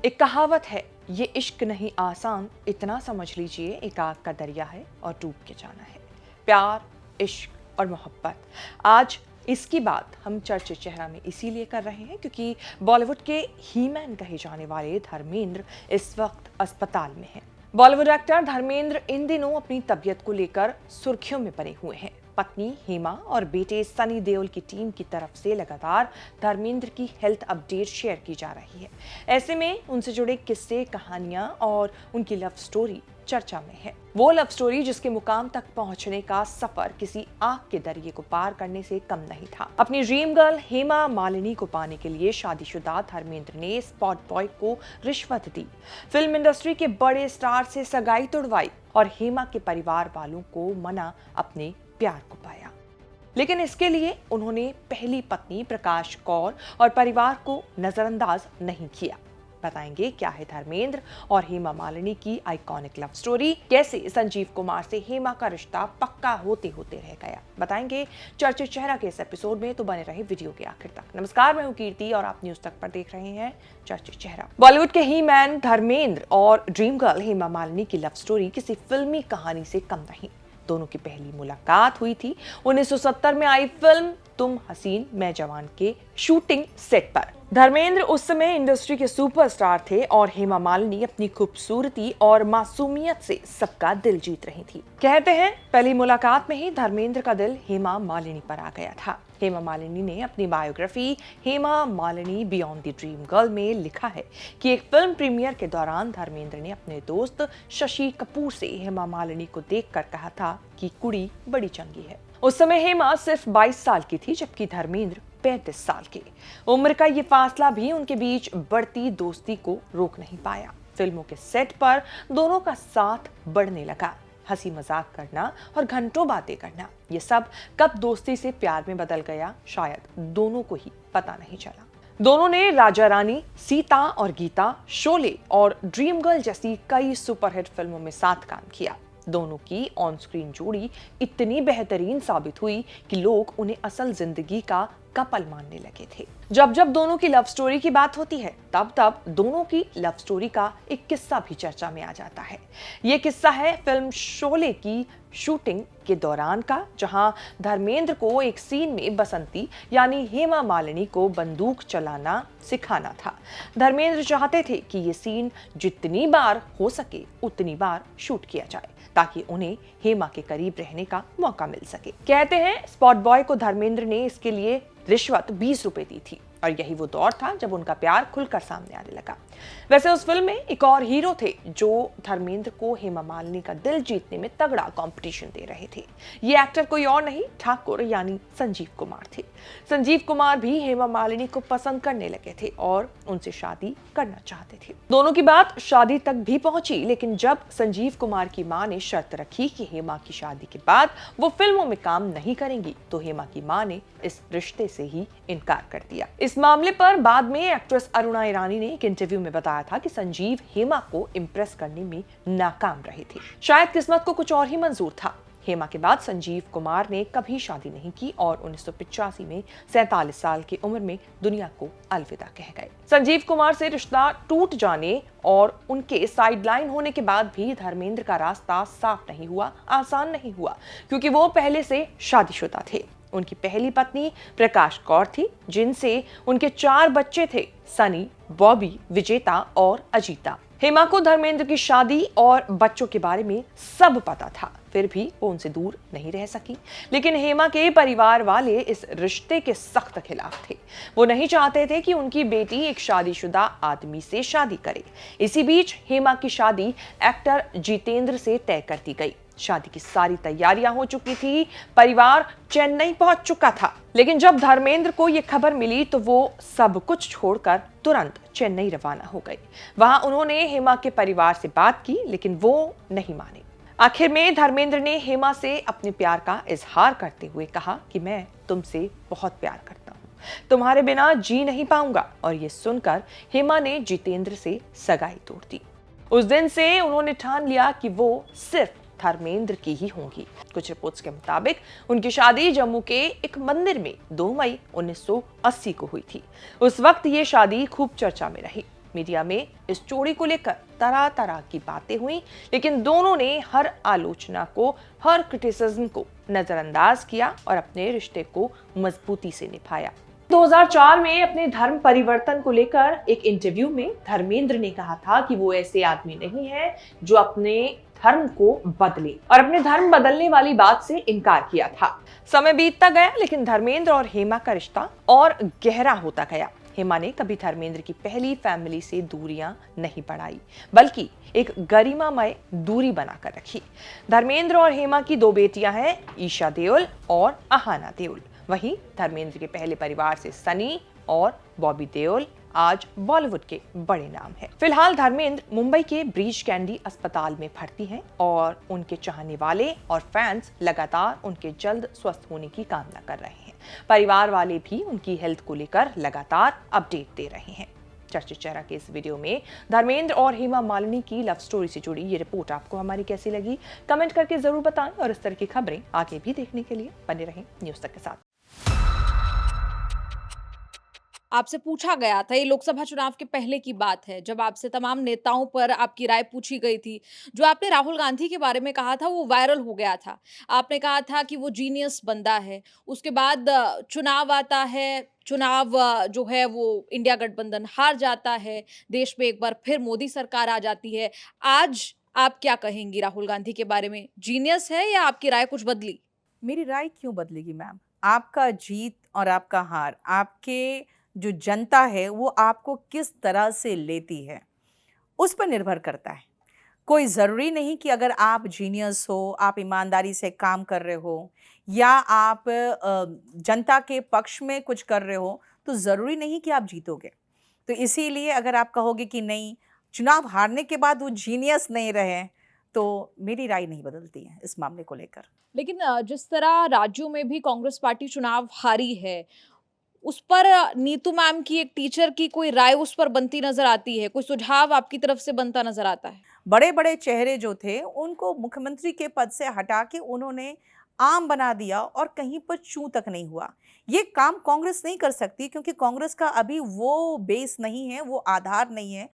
एक कहावत है, ये इश्क नहीं आसान, इतना समझ लीजिए एक आग का दरिया है और डूब के जाना है। प्यार, इश्क और मोहब्बत, आज इसकी बात हम चर्चे चेहरा में इसीलिए कर रहे हैं क्योंकि बॉलीवुड के हीमैन कहे जाने वाले धर्मेंद्र इस वक्त अस्पताल में हैं। बॉलीवुड एक्टर धर्मेंद्र इन दिनों अपनी तबीयत को लेकर सुर्खियों में बने हुए हैं। पत्नी हेमा और बेटे सनी देओल की टीम की तरफ से लगातार धर्मेंद्र की हेल्थ अपडेट शेयर की जा रही है। ऐसे में उनसे जुड़े किस्से, कहानियां और उनकी लव स्टोरी चर्चा में है। वो लव स्टोरी जिसके मुकाम तक पहुंचने का सफर किसी आग के दरिये को पार करने से कम नहीं था। अपनी ड्रीम गर्ल हेमा मालिनी को पाने के लिए शादीशुदा धर्मेंद्र ने स्पॉट बॉय को रिश्वत दी, फिल्म इंडस्ट्री के बड़े स्टार से सगाई तुड़वाई और हेमा के परिवार वालों को मना अपने प्यार को पाया। लेकिन इसके लिए उन्होंने पहली पत्नी प्रकाश कौर और परिवार को नजरअंदाज नहीं किया। बताएंगे क्या है धर्मेंद्र और हेमा मालिनी की आइकॉनिक लव स्टोरी, कैसे संजीव कुमार से हेमा का रिश्ता पक्का होते होते रह गया। बताएंगे चर्चे चेहरा के इस एपिसोड में, तो बने रहे वीडियो के आखिर तक। नमस्कार, मैं हूं कीर्ति और आप न्यूज तक पर देख रहे हैं चर्चे चेहरा। बॉलीवुड के ही मैन धर्मेंद्र और ड्रीम गर्ल हेमा मालिनी की लव स्टोरी किसी फिल्मी कहानी से कम नहीं। दोनों की पहली मुलाकात हुई थी 1970 में आई फिल्म तुम हसीन मैं जवान के शूटिंग सेट पर। धर्मेंद्र उस समय इंडस्ट्री के सुपरस्टार थे और हेमा मालिनी अपनी खूबसूरती और मासूमियत से सबका दिल जीत रही थी। कहते हैं पहली मुलाकात में ही धर्मेंद्र का दिल हेमा मालिनी पर आ गया था। हेमा मालिनी ने अपनी biography Hema Malini beyond the dream girl में लिखा है कि एक फिल्म प्रीमियर के दौरान धर्मेंद्र ने अपने दोस्त शशि कपूर से हेमा मालिनी को देखकर कहा था कि कुड़ी बड़ी चंगी है। उस समय हेमा सिर्फ 22 साल की थी जबकि धर्मेंद्र 35 साल के। उम्र का ये फासला भी उनके बीच बढ़ती दोस्ती को रोक नहीं पाया। फिल्मों के सेट पर दोनों का साथ बढ़ने लगा। हंसी मजाक करना और घंटों बातें करना, ये सब कब दोस्ती से प्यार में बदल गया शायद दोनों को ही पता नहीं चला। दोनों ने राजा रानी, सीता और गीता, शोले और ड्रीम गर्ल जैसी कई सुपरहिट फिल्मों में साथ काम किया। दोनों की ऑन स्क्रीन जोड़ी इतनी बेहतरीन साबित हुई कि लोग उन्हें असल जिंदगी का कपल मानने लगे थे। जब जब दोनों की लव स्टोरी की बात होती है तब तब दोनों की लव स्टोरी का एक किस्सा भी चर्चा में आ जाता है। ये किस्सा है फिल्म शोले की शूटिंग के दौरान का, जहां धर्मेंद्र को एक सीन में बसंती यानी हेमा मालिनी को बंदूक चलाना सिखाना था। धर्मेंद्र चाहते थे कि ये सीन जितनी बार हो सके उतनी बार शूट किया जाए ताकि उन्हें हेमा के करीब रहने का मौका मिल सके। कहते हैं स्पॉट बॉय को धर्मेंद्र ने इसके लिए रिश्वत 20 रुपए दी थी और यही वो दौर था जब उनका प्यार खुलकर सामने आने लगा। वैसे उस फिल्म में एक और हीरो थे जो धर्मेंद्र को हेमा मालिनी का दिल जीतने में तगड़ा कंपटीशन दे रहे थे। ये एक्टर कोई और नहीं, ठाकुर यानी संजीव कुमार थे। संजीव कुमार भी हेमा मालिनी को पसंद करने लगे थे और उनसे शादी करना चाहते थे। दोनों की बात शादी तक भी पहुंची, लेकिन जब संजीव कुमार की मां ने शर्त रखी कि हेमा की शादी के बाद वो फिल्मों में काम नहीं करेंगी, तो हेमा की मां ने इस रिश्ते से ही इनकार कर दिया। इस मामले पर बाद में एक्ट्रेस अरुणा ईरानी ने एक इंटरव्यू में बताया था कि संजीव हेमा को इम्प्रेस करने में नाकाम रहे थे। शायद किस्मत को कुछ और ही मंजूर था। हेमा के बाद संजीव कुमार ने कभी शादी नहीं की और 1985 में 47 साल की उम्र में दुनिया को अलविदा कह गए। संजीव कुमार से रिश्ता टूट जाने और उनके साइडलाइन होने के बाद भी धर्मेंद्र का रास्ता साफ नहीं हुआ, आसान नहीं हुआ, क्योंकि वो पहले से शादीशुदा थे। उनकी पहली पत्नी प्रकाश कौर थी जिनसे उनके 4 बच्चे थे, सनी, बॉबी, विजेता और अजीता। हेमा को धर्मेंद्र की शादी और बच्चों के बारे में सब पता था, फिर भी वो उनसे दूर नहीं रह सकी। लेकिन हेमा के परिवार वाले इस रिश्ते के सख्त खिलाफ थे। वो नहीं चाहते थे कि उनकी बेटी एक शादीशुदा आदमी से शादी करे। इसी बीच हेमा की शादी एक्टर जितेंद्र से तय कर दी गई। शादी की सारी तैयारियां हो चुकी थी, परिवार चेन्नई पहुंच चुका था। लेकिन जब धर्मेंद्र को यह खबर मिली तो वो सब कुछ छोड़कर तुरंत चेन्नई रवाना हो गए। वहां उन्होंने हेमा के परिवार से बात की, लेकिन वो नहीं माने। आखिर में धर्मेंद्र ने हेमा से अपने प्यार का इजहार करते हुए कहा कि मैं तुमसे बहुत प्यार करता हूँ, तुम्हारे बिना जी नहीं पाऊंगा। और ये सुनकर हेमा ने जितेंद्र से सगाई तोड़ दी। उस दिन से उन्होंने ठान लिया कि वो सिर्फ धर्मेंद्र की ही होंगी। कुछ रिपोर्ट्स के मुताबिक उनकी शादी जम्मू के एक मंदिर में 2 मई 1980 को हुई थी। उस वक्त ये शादी खूब चर्चा में रही। मीडिया में इस जोड़ी को लेकर तरह तरह की बातें हुई, लेकिन दोनों ने हर आलोचना को, हर क्रिटिसिज्म को नजरअंदाज किया और अपने रिश्ते को मजबूती से निभाया। 2004 में अपने धर्म परिवर्तन को लेकर एक इंटरव्यू में धर्मेंद्र ने कहा था कि वो ऐसे आदमी नहीं है जो अपने धर्म को बदले, और अपने धर्म बदलने वाली बात से इनकार किया था। समय बीतता गया, लेकिन धर्मेंद्र और हेमा का रिश्ता और गहरा होता गया। हेमा ने कभी धर्मेंद्र की पहली फैमिली से दूरियां नहीं बढ़ाई, बल्कि एक गरिमामय दूरी बनाकर रखी। धर्मेंद्र और हेमा की 2 बेटियां हैं, ईशा देओल और आहाना देओल। वहीं धर्मेंद्र के पहले परिवार से सनी और बॉबी देओल आज बॉलीवुड के बड़े नाम हैं। फिलहाल धर्मेंद्र मुंबई के ब्रीच कैंडी अस्पताल में भर्ती हैं और उनके चाहने वाले और फैंस लगातार उनके जल्द स्वस्थ होने की कामना कर रहे हैं। परिवार वाले भी उनकी हेल्थ को लेकर लगातार अपडेट दे रहे हैं। चर्चित चेहरा के इस वीडियो में धर्मेंद्र और हेमा मालिनी की लव स्टोरी से जुड़ी ये रिपोर्ट आपको हमारी कैसी लगी, कमेंट करके जरूर बताएं और इस तरह की खबरें आगे भी देखने के लिए बने रहें न्यूज़ तक के साथ। आपसे पूछा गया था, ये लोकसभा चुनाव के पहले की बात है, जब आपसे तमाम नेताओं पर आपकी राय पूछी गई थी। जो आपने राहुल गांधी के बारे में कहा था, वो वायरल हो गया था। आपने कहा था कि वो जीनियस बंदा है। उसके बाद चुनाव आता है, चुनाव जो है वो इंडिया गठबंधन हार जाता है, देश में एक बार फिर मोदी सरकार आ जाती है। आज आप क्या कहेंगी राहुल गांधी के बारे में? जीनियस है या आपकी राय कुछ बदली? मेरी राय क्यों बदलेगी मैम? आपका जीत और आपका हार, आपके जो जनता है वो आपको किस तरह से लेती है, उस पर निर्भर करता है। कोई ज़रूरी नहीं कि अगर आप जीनियस हो, आप ईमानदारी से काम कर रहे हो या आप जनता के पक्ष में कुछ कर रहे हो, तो ज़रूरी नहीं कि आप जीतोगे। तो इसीलिए अगर आप कहोगे कि नहीं, चुनाव हारने के बाद वो जीनियस नहीं रहे, तो मेरी राय नहीं बदलती है इस मामले को लेकर। लेकिन जिस तरह राज्यों में भी कांग्रेस पार्टी चुनाव हारी है, उस पर नीतू मैम की एक टीचर की कोई राय उस पर बनती नज़र आती है? कोई सुझाव आपकी तरफ से बनता नज़र आता है? बड़े-बड़े चेहरे जो थे, उनको मुख्यमंत्री के पद से हटा के उन्होंने आम बना दिया और कहीं पर चूँ तक नहीं हुआ। ये काम कांग्रेस नहीं कर सकती क्योंकि कांग्रेस का अभी वो बेस नहीं है, वो आधार नहीं है,